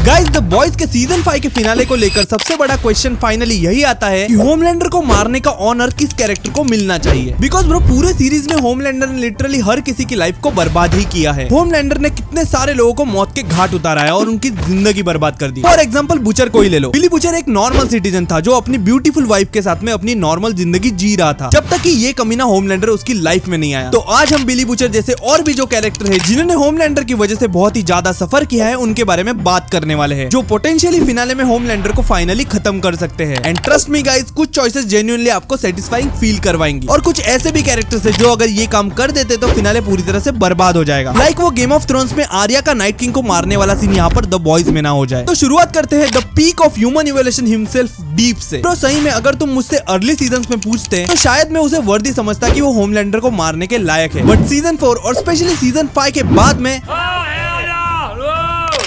Guys the Boys के season 5 के finale को लेकर सबसे बड़ा क्वेश्चन फाइनली यही आता है कि होमलैंडर को मारने का ऑनर किस कैरेक्टर को मिलना चाहिए। बिकॉज ब्रो पूरे सीरीज में होमलैंडर ने लिटरली हर किसी की लाइफ को बर्बाद ही किया है। होमलैंडर ने कितने सारे लोगों को मौत के घाट उतारा है और उनकी जिंदगी बर्बाद कर दी। फॉर एग्जाम्पल बुचर को ही ले लो। बिली बुचर एक नॉर्मल सिटीजन था जो अपनी ब्यूटीफुल वाइफ के साथ में अपनी नॉर्मल जिंदगी जी रहा था, जब तक कि ये कमीना होमलैंडर उसकी लाइफ में नहीं आया। तो आज हम बिली बुचर जैसे और भी जो कैरेक्टर है जिन्होंने होमलैंडर की वजह से बहुत ही ज्यादा सफर किया है उनके बारे में बात करने वाले हैं, जो पोटेंशियली फिनाले में होमलैंडर को फाइनली खत्म कर सकते हैं। एंड ट्रस्ट मी गाइस, कुछ चॉइसेस जेन्युइनली आपको सेटिस्फाइंग फील करवाएंगी और कुछ ऐसे भी कैरेक्टर्स है जो अगर ये काम कर देते तो फिनाले पूरी तरह से बर्बाद हो जाएगा। लाइक वो गेम ऑफ थ्रोन्स में आर्या का नाइट किंग को मारने वाला सीन यहाँ पर द बॉयज में ना हो जाए। तो शुरुआत करते हैं the peak of human evolution himself deep से। तो सही में अगर तुम मुझसे अर्ली सीजन्स में पूछते तो शायद मैं उसे वर्दी समझता कि वो होमलैंडर को मारने के लायक है, बट सीजन 4 और स्पेशली सीजन 5 के बाद में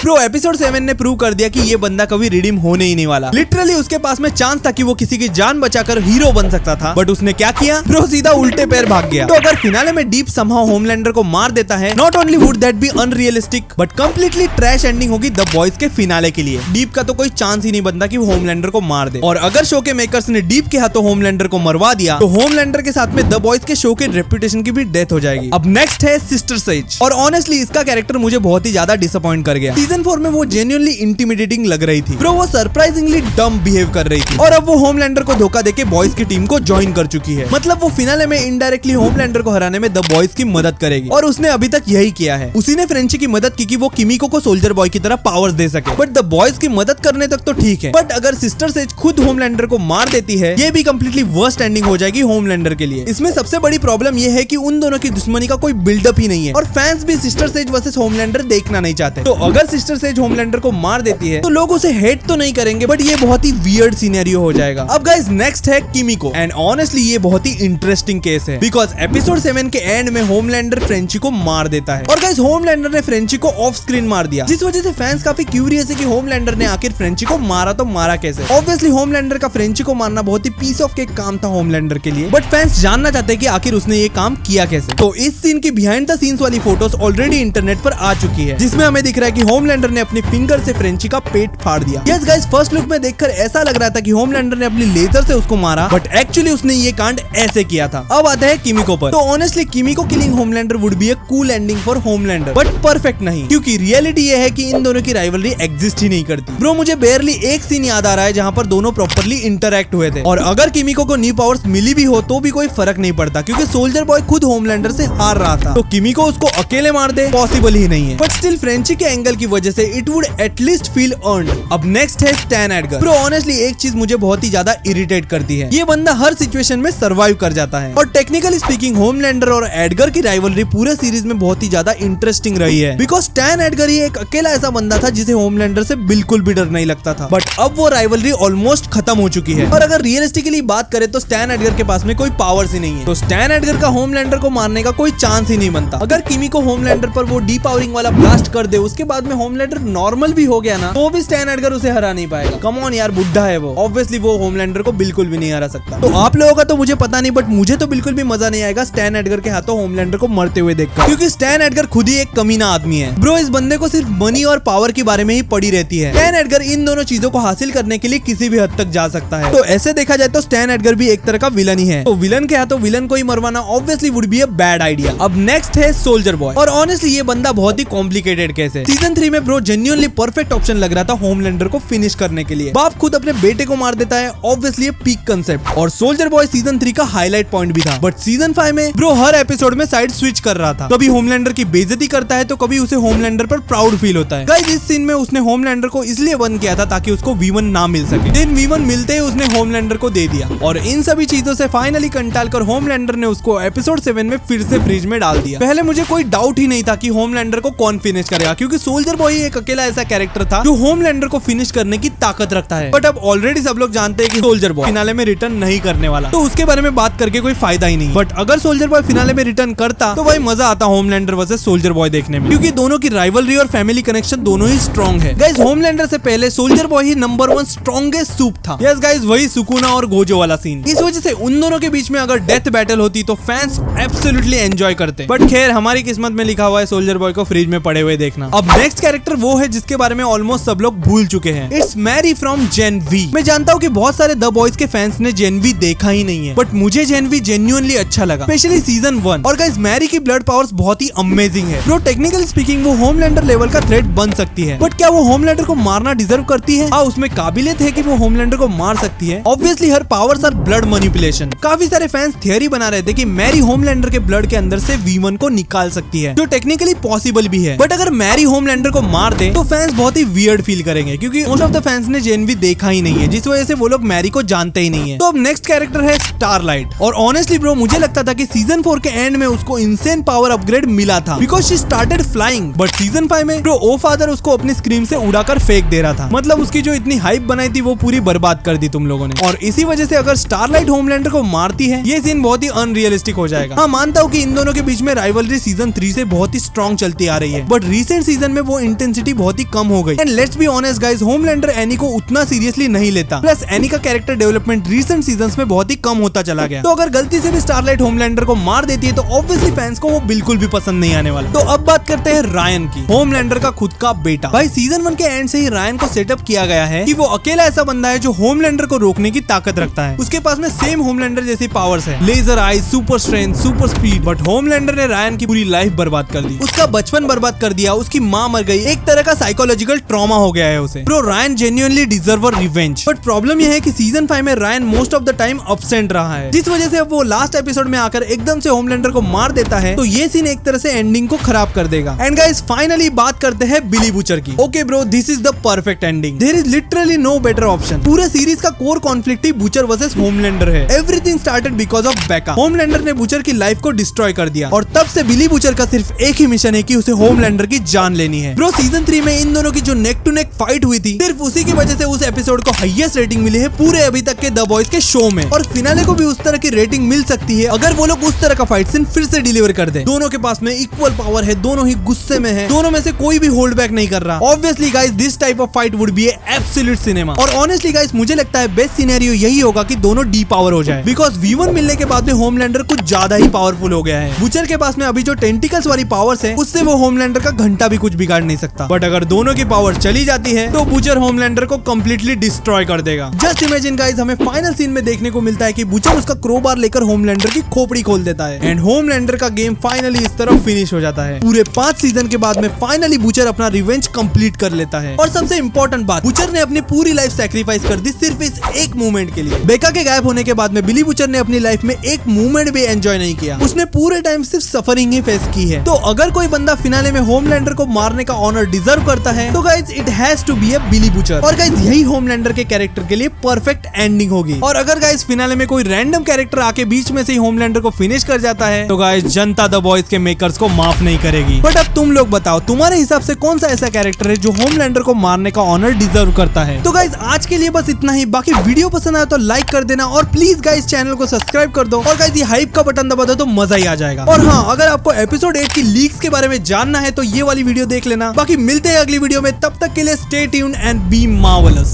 ब्रो एपिसोड 7 ने प्रूव कर दिया कि ये बंदा कभी रिडीम होने ही नहीं वाला। लिटरली उसके पास में चांस था कि वो किसी की जान बचाकर हीरो बन सकता था, बट उसने क्या किया ब्रो, सीधा उल्टे पैर भाग गया। तो अगर फिनाले में डीप समहाउ होमलैंडर को मार देता है, not only would that be unrealistic but completely trash ending होगी द बॉयज के फिनाले के लिए। डीप का तो कोई चांस ही नहीं बनता कि वो होमलैंडर को मार दे। और अगर शो के मेकर्स ने डीप के हाथों होमलैंडर को मरवा दिया तो होमलैंडर के साथ में द बॉयज के शो के रेपुटेशन की भी डेथ हो जाएगी। अब नेक्स्ट है सिस्टर सेज, और ऑनेस्टली इसका कैरेक्टर मुझे बहुत ही ज्यादा डिसअपॉइंट कर गया। सीजन 4 में वो इंटिमिडेटिंग लग रही थी ब्रो, वो सरप्राइजिंगली डम बिहेव कर रही थी और अब वो होमलैंडर को धोखा देके बॉयज की टीम को ज्वाइन कर चुकी है। मतलब वो फिनाले में इनडायरेक्टली होमलैंडर को हराने में द बॉयज की मदद करेगी और उसने अभी तक यही किया है। उसी ने फ्रेंची की मदद की कि वो किमिको को सोल्जर बॉय की तरह पावर्स दे सके, बट द बॉयज की मदद करने तक तो ठीक है, बट अगर सिस्टर सेज खुद होमलैंडर को मार देती है ये भी कंप्लीटली वर्स्ट एंडिंग हो जाएगी होमलैंडर के लिए। इसमें सबसे बड़ी प्रॉब्लम ये है कि उन दोनों की दुश्मनी का कोई बिल्डअप ही नहीं है और फैंस भी सिस्टर सेज वर्सेस होमलैंडर देखना नहीं चाहते। तो अगर सिस्टर सेज होमलैंडर को मार देती है तो लोग उसे हेट तो नहीं करेंगे, बट ये बहुत ही वियर्ड सिनेरियो हो जाएगा। अब गाइस नेक्स्ट है किमिको, एंड ऑनेस्टली ये बहुत ही इंटरेस्टिंग केस है बिकॉज एपिसोड 7 के एंड में होमलैंडर फ्रेंची को मार देता है और गाइस होमलैंडर ने फ्रेंची को ऑफ स्क्रीन मार दिया, जिस वजह से फैंस काफी क्यूरियस है कि होमलैंडर ने आखिर फ्रेंची को मारा तो मारा कैसे। ऑब्वियसली होमलैंडर का फ्रेंची को मारना बहुत ही पीस ऑफ केक काम था होमलैंडर के लिए, बट फैंस जानना चाहते हैं कि आखिर उसने ये काम किया कैसे। तो इस सीन की बिहाइंड द सीन्स वाली फोटोज ऑलरेडी इंटरनेट पर आ चुकी है, जिसमें हमें दिख रहा है कि होमलैंडर ने अपनी फिंगर से फ्रेंची का पेट फाड़ दिया। यस गाइस, फर्स्ट लुक में देखकर ऐसा लग रहा था कि होमलैंडर ने अपनी लेजर से उसको मारा, बट एक्चुअली उसने ये कांड ऐसे किया था। अब आता है किमिको पर। तो honestly किमिको killing Homelander would be a cool ending for Homelander, but perfect नहीं, क्योंकि रियलिटी ये है कि इन दोनों की राइवलरी एग्जिस्ट ही नहीं करती। ब्रो मुझे बेयरली एक सीन याद आ रहा है जहां पर दोनों प्रॉपर्ली इंटरैक्ट हुए थे, और अगर किमिको को न्यू पावर्स मिली भी हो तो भी कोई फर्क नहीं पड़ता क्योंकि सोल्जर बॉय खुद होमलैंडर से हार रहा था। तो किमिको उसको अकेले मार दे पॉसिबल ही नहीं है, बट स्टिल फ्रेंची के एंगल की वजह से it would at least feel earned. अब नेक्स्ट है स्टैन एडगर। ब्रो ऑनेस्टली एक चीज मुझे बहुत ही ज्यादा इरिटेट करती है, ये बंदा हर सिचुएशन में सर्वाइव कर जाता है और टेक्निकली स्पीकिंग होमलैंडर और एडगर की राइवलरी पूरे सीरीज में बहुत ही ज्यादा इंटरेस्टिंग रही है बिकॉज स्टैन एडगर ही एक अकेला ऐसा बंदा था जिसे होमलैंडर से बिल्कुल भी डर नहीं लगता था, बट अब वो राइवलरी ऑलमोस्ट खत्म हो चुकी है। और अगर रियलिस्टिकली बात करें तो स्टैन एडगर के पास में कोई पावर्स ही नहीं है, तो स्टैन एडगर का होमलैंडर को मारने का कोई चांस ही नहीं बनता। अगर किमिको होमलैंडर पर वो डीपावरिंग वाला ब्लास्ट कर दे उसके बाद में होमलैंडर नॉर्मल भी हो गया ना तो भी स्टैन एडगर उसे हरा नहीं पाएगा। कम ऑन यार, बुड्ढा है वो, ऑब्वियसली वो होमलैंडर को बिल्कुल भी नहीं हरा सकता। तो आप लोगों का तो मुझे पता नहीं, बट मुझे तो बिल्कुल भी मजा नहीं आएगा स्टैन एडगर के हाथों होमलैंडर को मरते हुए देखकर, क्योंकि स्टैन एडगर खुद ही एक कमीना आदमी है। ब्रो इस बंदे को सिर्फ मनी और पावर के बारे में ही पड़ी रहती है। स्टैन एडगर इन दोनों चीजों को हासिल करने के लिए किसी भी हद तक जा सकता है। तो ऐसे देखा जाए तो स्टैन एडगर भी एक तरह का विलन ही है, तो विलन के हाथों विलन को ही मरवाना obviously would be a bad idea. अब नेक्स्ट है सोल्जर बॉय, और ऑनेस्टली ये बंदा बहुत ही कॉम्प्लिकेटेड केस है। सीजन 3 में ब्रो जेन्युइनली परफेक्ट ऑप्शन लग रहा था होमलैंडर को फिनिश करने के लिए। बाप खुद अपने बेटे को मार देता है, ऑब्वियसली पीक कंसेप्ट, और सोल्जर बॉय सीजन 3 का हाईलाइट पॉइंट भी था, बट सीजन 5 में ब्रो हर एपिसोड में साइड स्विच कर रहा था। कभी होमलैंडर की बेइज्जती करता है तो कभी उसे होमलैंडर पर प्राउड फील होता है। गाइस इस सीन में उसने होमलैंडर को इसलिए बंद किया था ताकि उसको V1 ना मिल सके, देन V1 मिलते ही उसने होमलैंडर को दे दिया, और इन सभी चीजों से फाइनली कंटाल कर होमलैंडर ने उसको एपिसोड 7 में फिर से फ्रिज में डाल दिया। पहले मुझे कोई डाउट ही नहीं था कि होमलैंडर को कौन फिनिश करेगा, क्योंकि सोल्जर बॉय एक अकेला ऐसा कैरेक्टर था जो होमलैंडर को फिनिश करने की ताकत रखता है, बट अब ऑलरेडी सब लोग जानते हैं कि सोल्जर बॉय फिनाले में रिटर्न नहीं करने वाला, तो उसके बारे में बात करके कोई फायदा ही नहीं। बट अगर सोल्जर बॉय फिनाले में रिटर्न करता तो भाई मजा आता होमलैंडर वर्सेस सोल्जर बॉय देखने में, क्योंकि दोनों की राइवलरी और फैमिली कनेक्शन दोनों ही स्ट्रॉन्ग है। गाइस होमलैंडर से पहले सोल्जर बॉय ही नंबर 1 स्ट्रॉन्गेस्ट सूप था। यस गाइस, वही सुकुना और गोजो वाला सीन। इस वजह से उन दोनों के बीच में अगर डेथ बैटल होती तो फैंस एब्सोल्युटली एंजॉय करते, बट खैर हमारी किस्मत में लिखा हुआ है सोल्जर बॉय को फ्रिज में पड़े हुए देखना। अब नेक्स्ट कैरेक्टर वो है जिसके बारे में ऑलमोस्ट सब लोग भूल चुके हैं। It's Marie from Gen V. मैं जानता हूँ कि बहुत सारे द बॉयज के फैंस ने जेन वी देखा ही नहीं है, बट मुझे जेन वी जेन्युइनली अच्छा लगा, स्पेशली सीजन 1। और गाइस मैरी की ब्लड पावर्स बहुत ही अमेजिंग है ब्रो। टेक्निकली स्पीकिंग वो होमलैंडर लेवल का थ्रेट बन सकती है, बट क्या वो होमलैंडर को मारना डिजर्व करती है? हाँ, उसमें काबिलियत है कि वो होमलैंडर को मार सकती है। Obviously her powers are blood manipulation. काफी सारे फैंस थियरी बना रहे थे कि मैरी होमलैंडर के ब्लड के अंदर से V1 को निकाल सकती है, जो टेक्निकली पॉसिबल भी है। बट अगर मैरी होमलैंडर को मार दे तो फैंस बहुत ही वियर्ड फील करेंगे, क्योंकि मोस्ट ऑफ द फैंस ने जेन वी देखा ही नहीं है, जिस वजह से वो लोग मैरी को जानते ही नहीं है। तो अब नेक्स्ट कैरेक्टर है स्टारलाइट। और ऑनेस्टली ब्रो मुझे लगता था कि सीजन 4 के एंड में उसको इंसेन पावर अपग्रेड मिला था, because she started flying. But season 5 में ब्रो ओ फादर उसको अपनी स्क्रीन से उड़ाकर फेंक दे रहा था। मतलब उसकी जो इतनी हाइप बनाई थी वो पूरी बर्बाद कर दी तुम लोगों ने। और इसी वजह से अगर स्टारलाइट होमलैंडर को मारती है, ये सीन बहुत ही अनरियलिस्टिक हो जाएगा। हाँ, मानता हूँ कि इन दोनों के बीच में राइवलरी सीजन 3 से बहुत ही स्ट्रॉन्ग चलती आ रही है, बट रिसेंट सीजन में वो इंटेंसिटी बहुत ही कम हो गई। And let's be honest guys, Homelander any को उतना सीरियसली नहीं लेता। प्लस एनी का कैरेक्टर डेवलपमेंट रिसेंट सीजन्स में बहुत ही कम होता चला गया। तो अगर गलती से भी स्टारलाइट होमलैंडर को मार देती है तो ऑब्वियसली फैंस को वो बिल्कुल भी पसंद नहीं आने वाला। तो अब बात करते हैं रायन की, होमलैंडर का खुद का बेटा। भाई सीजन 1 के एंड से ही रायन को सेटअप किया गया है कि वो अकेला ऐसा बंदा है जो होमलैंडर को रोकने की ताकत रखता है। उसके पास में सेम होमलैंडर जैसी पावर्स है, laser eyes, super strength, super speed. But Homelander ने रायन की पूरी लाइफ बर्बाद कर दी, उसका बचपन बर्बाद कर दिया, उसकी माँ मर गई। एक तरह का साइकोलॉजिकल ट्रॉमा हो गया है उसे। Bro Ryan genuinely deserve revenge. But problem यह है कि सीजन 5 में Ryan most of the time absent रहा है, जिस वजह से अब वो लास्ट एपिसोड में आकर एकदम से होमलैंडर को मार देता है। तो ये सीन एक तरह से एंडिंग को खराब कर देगा। एंड गाइस फाइनली बात करते हैं बिली बूचर की। Okay bro, this is the perfect ending. There is literally no better option. पूरे सीरीज का कोर कॉन्फ्लिक्ट ही बूचर वर्सेस होमलैंडर है। Everything started because of Becca. Homelander ने बूचर की लाइफ को डिस्ट्रॉय कर दिया, और तब से बिली बूचर का सिर्फ एक ही मिशन है कि उसे होमलैंडर की जान लेनी है। ब्रो सीजन 3 में इन दोनों की जो नेक टू नेक फाइट हुई थी, सिर्फ उसी की वजह से उस एपिसोड को हाईएस्ट रेटिंग मिली है पूरे अभी तक के द बॉयज के शो में। और फिनाले को भी उस तरह की रेटिंग मिल सकती है अगर वो लोग उस तरह का फाइट सीन फिर से डिलीवर कर दे। दोनों के पास में इक्वल पावर है, दोनों ही गुस्से में है, दोनों में से कोई भी होल्ड बैक नहीं कर रहा। Obviously guys this type of fight would be absolute cinema. और ऑनेस्टली गाइस मुझे लगता है बेस्ट सिनेरियो यही होगा कि दोनों डी पावर हो जाए, बिकॉज V1 मिलने के बाद में होमलैंडर कुछ ज्यादा ही पावरफुल हो गया है। बूचर के पास में अभी जो टेंटिकल्स वाली पावर्स है, उससे वो होमलैंडर का घंटा भी कुछ बिगाड़ नहीं सकता। बट अगर दोनों की पावर चली जाती है तो बूचर होमलैंडर को कंप्लीटली डिस्ट्रॉय कर देगा। जस्ट इमेजिन गाइस, हमें फाइनल सीन में देखने को मिलता है कि बूचर उसका क्रोबार लेकर होमलैंडर की खोपड़ी खोल देता है, एंड होमलैंडर का गेम फाइनली इस तरह फिनिश हो जाता है। पूरे 5 सीजन के बाद में फाइनली बूचर अपना रिवेंज कंप्लीट कर लेता है। और सबसे इंपॉर्टेंट बात, बूचर ने अपनी पूरी लाइफ सैक्रिफाइस कर दी सिर्फ इस एक मूवमेंट के लिए। बेका के गायब होने के बाद में बिली बूचर ने अपनी लाइफ में एक मूवमेंट भी एंजॉय नहीं किया। उसने पूरे टाइम सिर्फ सफरिंग ही फेस की है। तो अगर कोई बंदा फिनाले में होमलैंडर को मारने का ऑनर डिजर्व करता है तो guys it has to be a Billy Butcher. और गाइस यही होमलैंडर के कैरेक्टर के लिए परफेक्ट एंडिंग होगी। और अगर गाइस फिनाले में कोई रैंडम कैरेक्टर आके बीच में से ही होमलैंडर को फिनिश कर जाता है तो गाइस जनता द बॉयज के मेकर्स को माफ नहीं करेगी। बट अब तुम लोग बताओ, तुम्हारे हिसाब से कौन सा ऐसा कैरेक्टर है जो होमलैंडर को मारने का ऑनर डिजर्व करता है? तो गाइस आज के लिए बस इतना ही। बाकी वीडियो पसंद आया तो लाइक कर देना, और प्लीज गाइस चैनल को सब्सक्राइब कर दो, और गाइस ये हाइप का बटन दबा दो तो मजा ही आ जाएगा। और हाँ, अगर आपको एपिसोड 8 की लीक्स के बारे में जानना है तो ये वाली वीडियो देख लेना। बाकी मिलते हैं अगली वीडियो में, तब तक के लिए stay tuned and be marvellous.